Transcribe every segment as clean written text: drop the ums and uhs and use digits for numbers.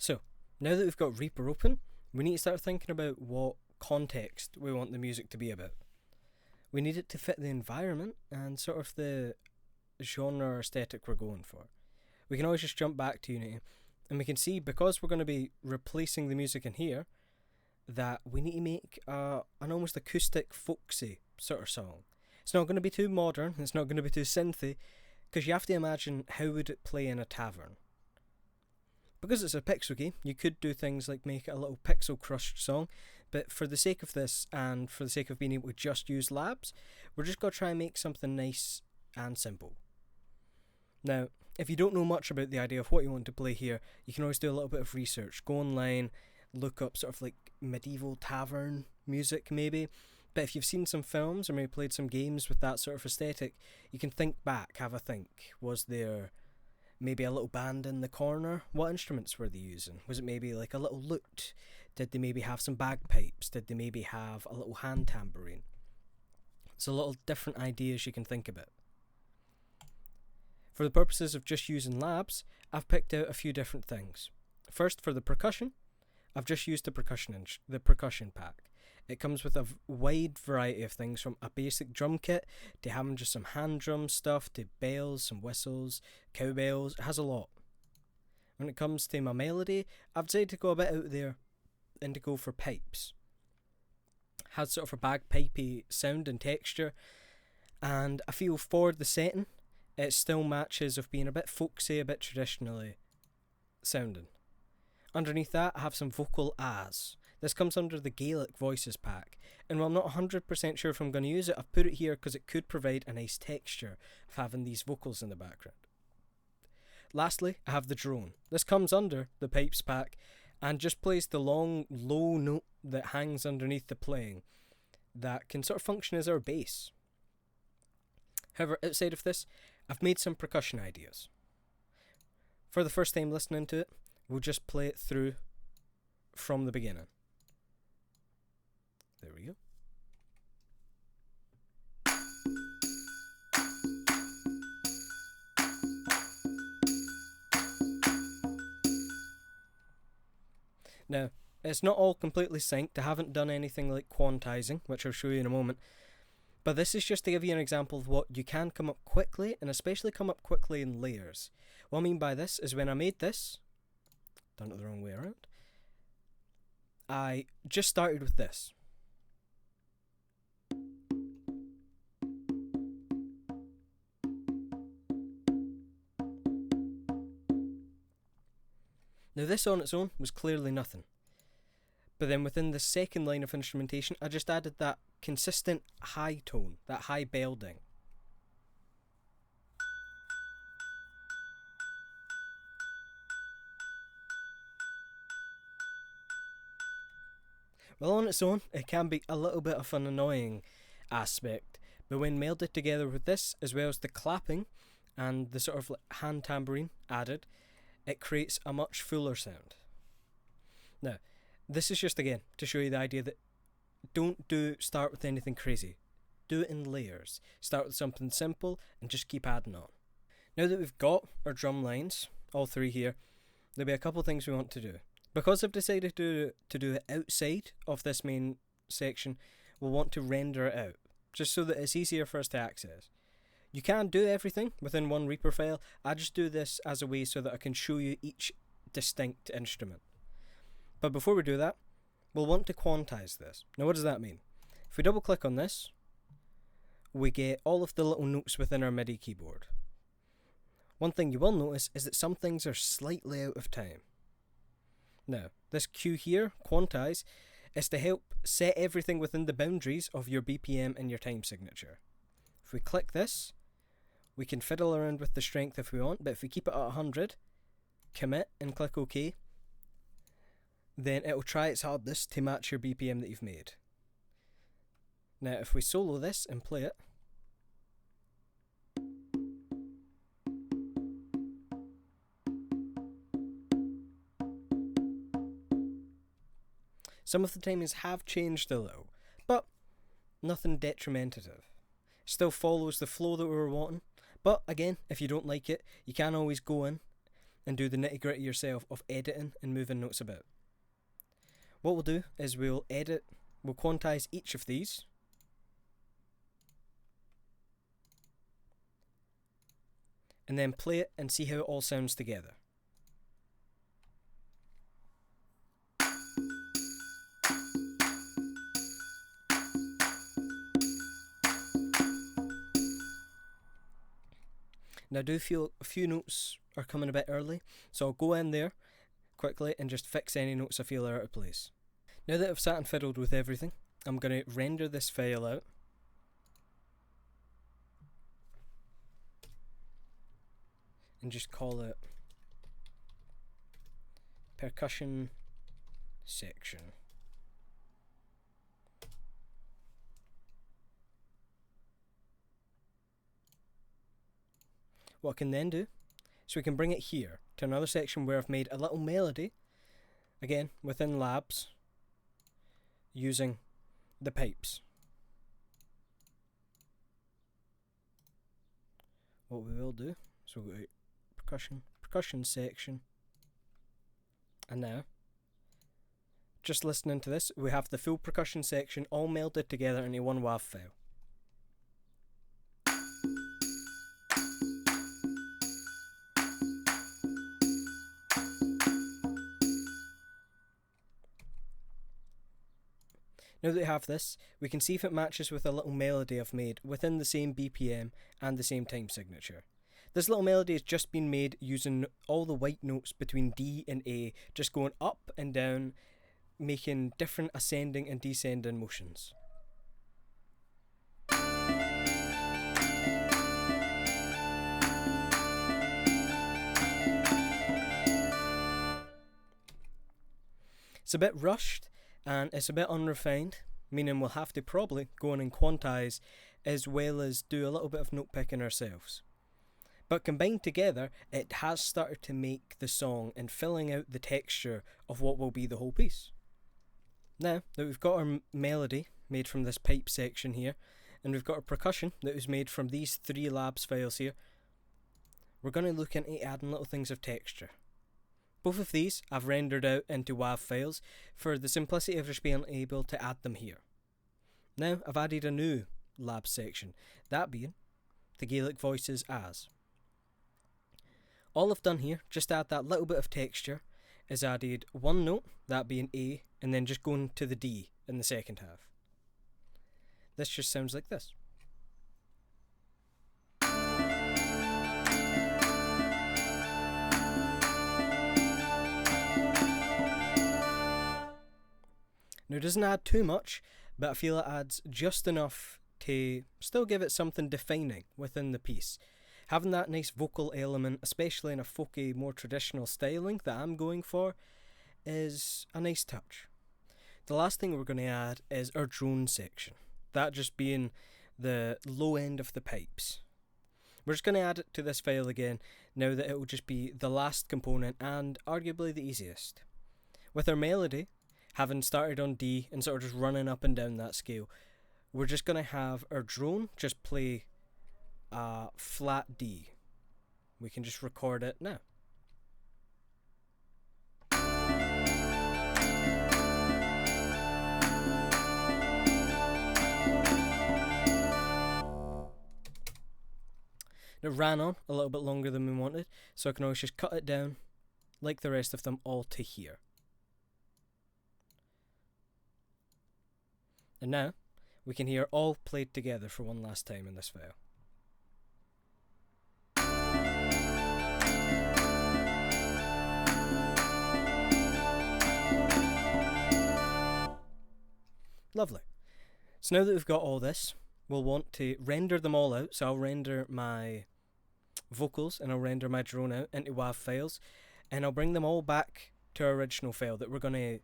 So, now that we've got Reaper open, we need to start thinking about what context we want the music to be about. We need it to fit the environment and sort of the genre or aesthetic we're going for. We can always just jump back to Unity, and we can see, because we're going to be replacing the music in here, that we need to make an almost acoustic, folksy sort of song. It's not going to be too modern, it's not going to be too synthy, because you have to imagine how would it play in a tavern. Because it's a pixel game, you could do things like make it a little pixel crushed song, but for the sake of this, and for the sake of being able to just use labs, we're just going to try and make something nice and simple. Now, if you don't know much about the idea of what you want to play here, you can always do a little bit of research. Go online, look up sort of like medieval tavern music maybe. But if you've seen some films or maybe played some games with that sort of aesthetic, you can think back, have a think. Was there maybe a little band in the corner? What instruments were they using? Was it maybe like a little lute? Did they maybe have some bagpipes? Did they maybe have a little hand tambourine? It's a little different ideas you can think about. For the purposes of just using labs, I've picked out a few different things. First, for the percussion, I've just used the percussion pack. It comes with a wide variety of things, from a basic drum kit to having just some hand drum stuff to bells, some whistles, cowbells. It has a lot. When it comes to my melody, I've decided to go a bit out there and to go for pipes. It has sort of a bagpipey sound and texture, and I feel for the setting, it still matches of being a bit folksy, a bit traditionally sounding. Underneath that, I have some vocal ahs. This comes under the Gaelic Voices pack, and while I'm not 100% sure if I'm going to use it, I've put it here because it could provide a nice texture of having these vocals in the background. Lastly, I have the drone. This comes under the Pipes pack and just plays the long, low note that hangs underneath the playing that can sort of function as our bass. However, outside of this, I've made some percussion ideas. For the first time listening to it, we'll just play it through from the beginning. There we go. Now, it's not all completely synced. I haven't done anything like quantizing, which I'll show you in a moment. But this is just to give you an example of what you can come up quickly, and especially come up quickly in layers. What I mean by this is, when I made this, done it the wrong way around, I just started with this. Now this on its own was clearly nothing. But then within the second line of instrumentation, I just added that consistent high tone, that high building. Well, on its own, it can be a little bit of an annoying aspect, but when melded together with this, as well as the clapping and the sort of like hand tambourine added, it creates a much fuller sound. Now, this is just again to show you the idea that don't start with anything crazy. Do it in layers. Start with something simple and just keep adding on. Now that we've got our drum lines, all three here, there'll be a couple of things we want to do. Because I've decided to do it outside of this main section, we'll want to render it out, just so that it's easier for us to access. You can do everything within one Reaper file. I just do this as a way so that I can show you each distinct instrument. But before we do that, we'll want to quantize this. Now what does that mean? If we double click on this, we get all of the little notes within our MIDI keyboard. One thing you will notice is that some things are slightly out of time. Now, this cue here, quantize, is to help set everything within the boundaries of your BPM and your time signature. If we click this, we can fiddle around with the strength if we want, but if we keep it at 100, commit and click OK, then it'll try its hardest to match your BPM that you've made. Now, if we solo this and play it, some of the timings have changed a little, but nothing detrimentative. Still follows the flow that we were wanting, but again, if you don't like it, you can always go in and do the nitty gritty yourself of editing and moving notes about. What we'll do is we'll quantize each of these. And then play it and see how it all sounds together. Now I do feel a few notes are coming a bit early, so I'll go in there quickly and just fix any notes I feel are out of place. Now that I've sat and fiddled with everything, I'm going to render this file out. And just call it percussion section. What I can then do is we can bring it here to another section where I've made a little melody, again within labs, using the pipes. What we will do is we'll go to percussion section, and now, just listening to this, we have the full percussion section all melded together into one WAV file. Now that we have this, we can see if it matches with a little melody I've made within the same BPM and the same time signature. This little melody has just been made using all the white notes between D and A, just going up and down, making different ascending and descending motions. It's a bit rushed and it's a bit unrefined, meaning we'll have to probably go in and quantize as well as do a little bit of note picking ourselves. But combined together, it has started to make the song and filling out the texture of what will be the whole piece. Now that we've got our melody made from this pipe section here, and we've got our percussion that was made from these 3 labs files here, we're going to look into adding little things of texture. Both of these I've rendered out into WAV files for the simplicity of just being able to add them here. Now I've added a new lab section, that being the Gaelic voices as. All I've done here, just to add that little bit of texture, is added one note, that being A, and then just going to the D in the second half. This just sounds like this. Now it doesn't add too much, but I feel it adds just enough to still give it something defining within the piece. Having that nice vocal element, especially in a folky, more traditional styling that I'm going for, is a nice touch. The last thing we're going to add is our drone section, that just being the low end of the pipes. We're just going to add it to this file again, now that it will just be the last component and arguably the easiest. With our melody, having started on D and sort of just running up and down that scale, we're just going to have our drone just play a flat D. We can just record it now. It ran on a little bit longer than we wanted, so I can always just cut it down, like the rest of them, all to here. And now, we can hear all played together for one last time in this file. Lovely. So now that we've got all this, we'll want to render them all out. So I'll render my vocals and I'll render my drone out into WAV files, and I'll bring them all back to our original file that we're going to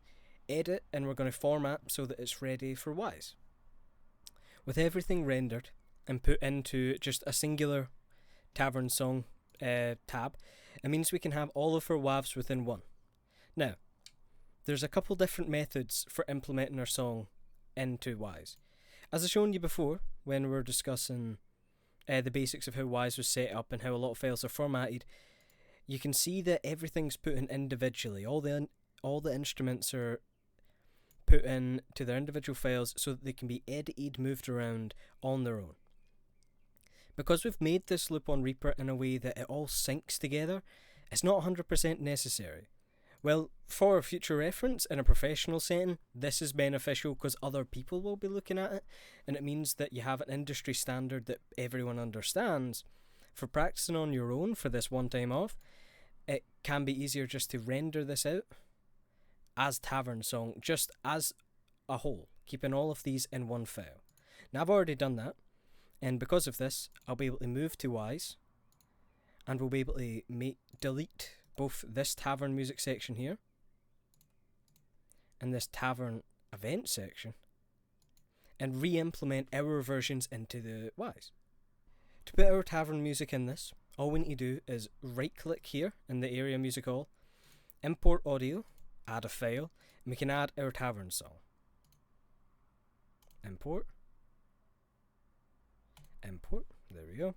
edit and we're going to format so that it's ready for Wwise. With everything rendered and put into just a singular tavern song tab, it means we can have all of our WAVs within one. Now, there's a couple different methods for implementing our song into Wwise. As I've shown you before, when we were discussing the basics of how Wwise was set up and how a lot of files are formatted, you can see that everything's put in individually. All the instruments are put in to their individual files so that they can be edited, moved around on their own. Because we've made this loop on Reaper in a way that it all syncs together, it's not 100% necessary. Well, for future reference, in a professional setting, this is beneficial because other people will be looking at it, and it means that you have an industry standard that everyone understands. For practicing on your own for this one time off, it can be easier just to render this out as Tavern Song, just as a whole, keeping all of these in one file. Now I've already done that, and because of this, I'll be able to move to Wwise, and we'll be able to delete both this tavern music section here and this tavern event section, and re-implement our versions into the Wwise. To put our tavern music in this, all we need to do is right click here in the area music hall, import audio, add a file, and we can add our tavern song. Import, there we go.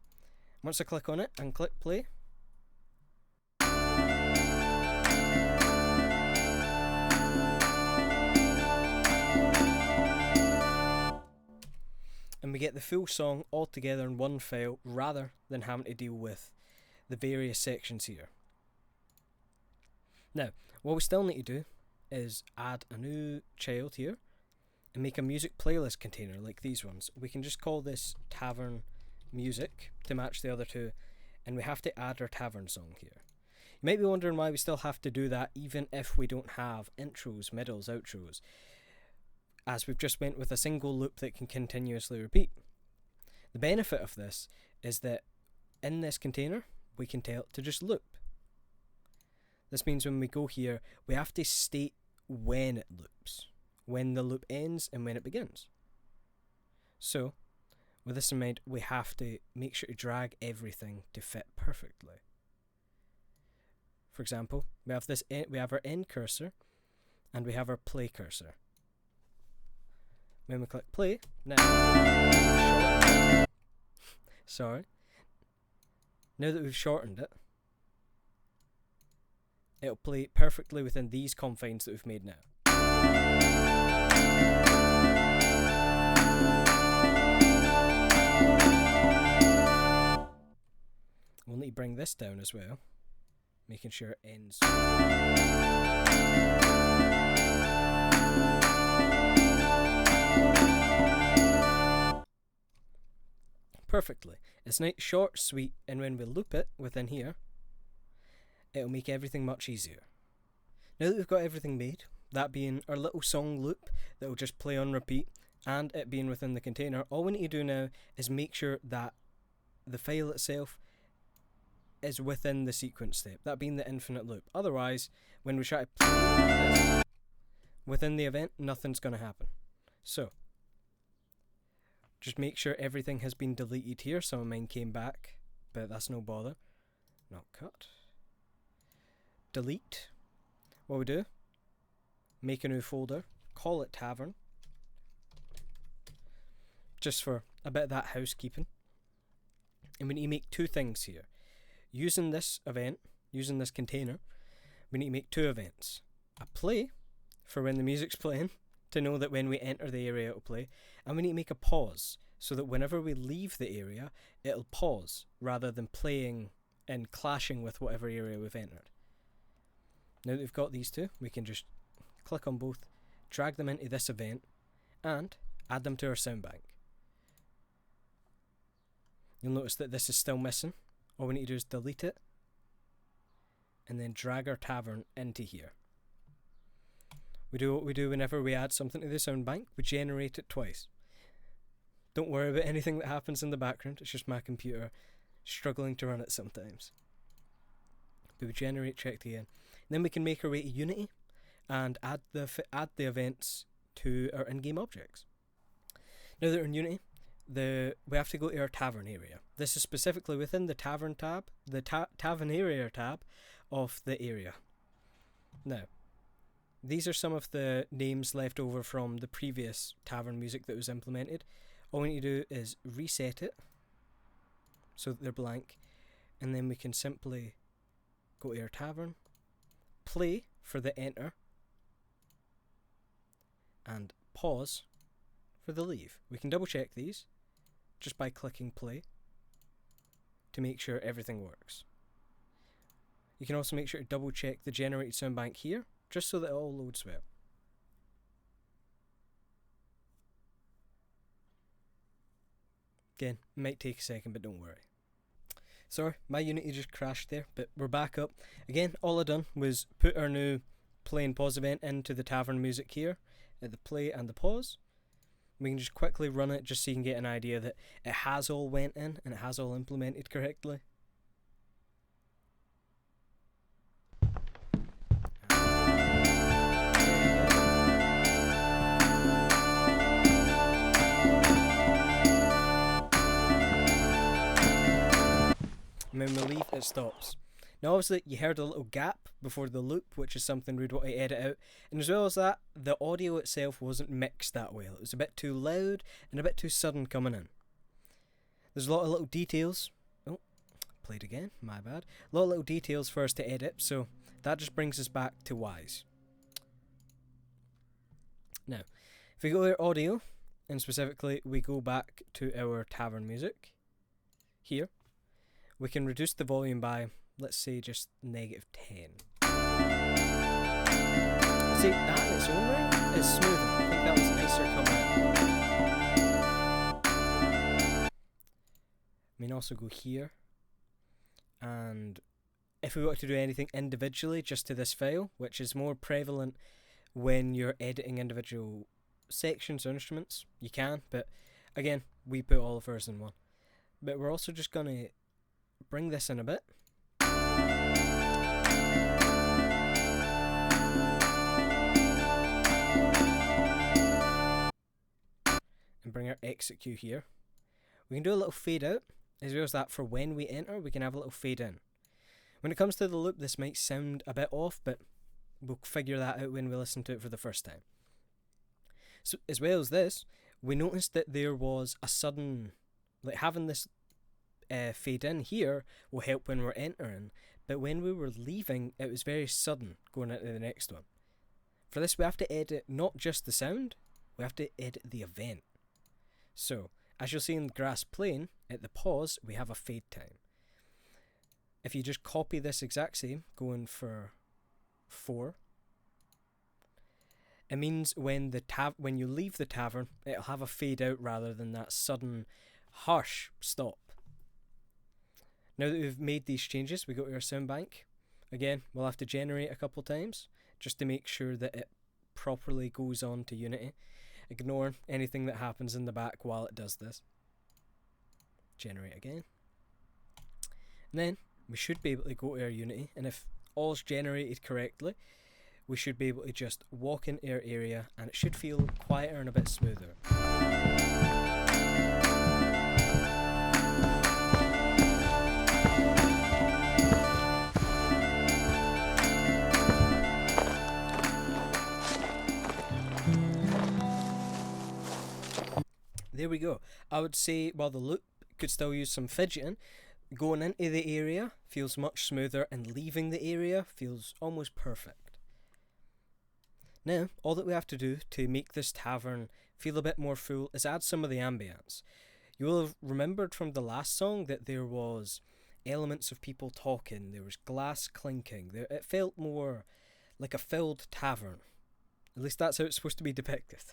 Once I click on it and click play, and we get the full song all together in one file rather than having to deal with the various sections here. Now, what we still need to do is add a new child here and make a music playlist container like these ones. We can just call this Tavern Music to match the other two, and we have to add our tavern song here. You might be wondering why we still have to do that even if we don't have intros, middles, outros, as we've just went with a single loop that can continuously repeat. The benefit of this is that in this container, we can tell it to just loop. This means when we go here, we have to state when it loops, when the loop ends and when it begins. So, with this in mind, we have to make sure to drag everything to fit perfectly. For example, we have our end cursor and we have our play cursor. When we click play, now that we've shortened it, it'll play perfectly within these confines that we've made now. We'll need to bring this down as well, making sure it ends. Perfectly. It's nice, short, sweet, and when we loop it within here, it'll make everything much easier. Now that we've got everything made, that being our little song loop that will just play on repeat, and it being within the container, all we need to do now is make sure that the file itself is within the sequence step, that being the infinite loop. Otherwise, when we try to play this within the event, nothing's going to happen. So, just make sure everything has been deleted here. Some of mine came back, but that's no bother. Not cut. Delete. What we do, make a new folder, call it Tavern, just for a bit of that housekeeping. And we need to make two things here. Using this event, using this container, we need to make two events. A play, for when the music's playing, to know that when we enter the area it'll play, and we need to make a pause, so that whenever we leave the area, it'll pause, rather than playing and clashing with whatever area we've entered. Now that we've got these two, we can just click on both, drag them into this event, and add them to our sound bank. You'll notice that this is still missing. All we need to do is delete it, and then drag our tavern into here. We do what we do whenever we add something to the sound bank, we generate it twice. Don't worry about anything that happens in the background, it's just my computer struggling to run it sometimes. But we generate checked again. And then we can make our way to Unity and add the events to our in-game objects. Now that we're in Unity, we have to go to our tavern area. This is specifically within the tavern tab, the tavern area tab of the area. Now, these are some of the names left over from the previous tavern music that was implemented. All we need to do is reset it so that they're blank, and then we can simply go to your tavern, play for the enter, and pause for the leave. We can double check these just by clicking play to make sure everything works. You can also make sure to double check the generated sound bank here, just so that it all loads well. Again, it might take a second, but don't worry. Sorry, my Unity just crashed there, but we're back up. Again, all I done was put our new play and pause event into the tavern music here, at the play and the pause. We can just quickly run it just so you can get an idea that it has all went in and it has all implemented correctly. And when we leave, it stops. Now obviously you heard a little gap before the loop, which is something we'd want to edit out, and as well as that, the audio itself wasn't mixed that well. It was a bit too loud and a bit too sudden coming in. There's a lot of little details. Oh, played again, my bad. A lot of little details for us to edit, so that just brings us back to Wwise. Now, if we go to our audio, and specifically we go back to our tavern music, here, we can reduce the volume by, let's say, just -10. See, that in its own right is smoother. I think that was nicer coming out. We can also go here, and if we want to do anything individually just to this file, which is more prevalent when you're editing individual sections or instruments, you can, but again, we put all of ours in one. But we're also just going to bring this in a bit. And bring our exit cue here. We can do a little fade out, as well as that for when we enter, we can have a little fade in. When it comes to the loop, this might sound a bit off, but we'll figure that out when we listen to it for the first time. So, as well as this, we noticed that there was a sudden, like having this fade in here will help when we're entering, but when we were leaving, it was very sudden going into the next one. For this, we have to edit not just the sound, we have to edit the event. So, as you'll see in the grass plane, at the pause, we have a fade time. If you just copy this exact same, going for 4, it means when you leave the tavern, it'll have a fade out rather than that sudden, harsh stop. Now that we've made these changes, we go to our sound bank. Again, we'll have to generate a couple times just to make sure that it properly goes on to Unity. Ignore anything that happens in the back while it does this. Generate again. And then we should be able to go to our Unity, and if all's generated correctly, we should be able to just walk into our area and it should feel quieter and a bit smoother. There we go. I would say while the loop could still use some fidgeting, going into the area feels much smoother and leaving the area feels almost perfect. Now, all that we have to do to make this tavern feel a bit more full is add some of the ambience. You will have remembered from the last song that there was elements of people talking, there was glass clinking, it felt more like a filled tavern. At least that's how it's supposed to be depicted.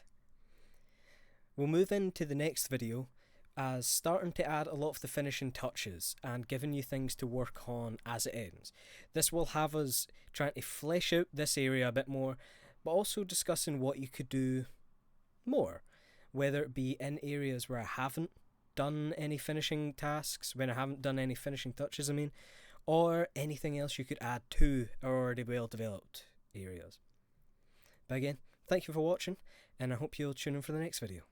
We'll move into the next video as starting to add a lot of the finishing touches and giving you things to work on as it ends. This will have us trying to flesh out this area a bit more, but also discussing what you could do more, whether it be in areas where I haven't done any finishing tasks, when I haven't done any finishing touches, or anything else you could add to our already well developed areas. But again, thank you for watching, and I hope you'll tune in for the next video.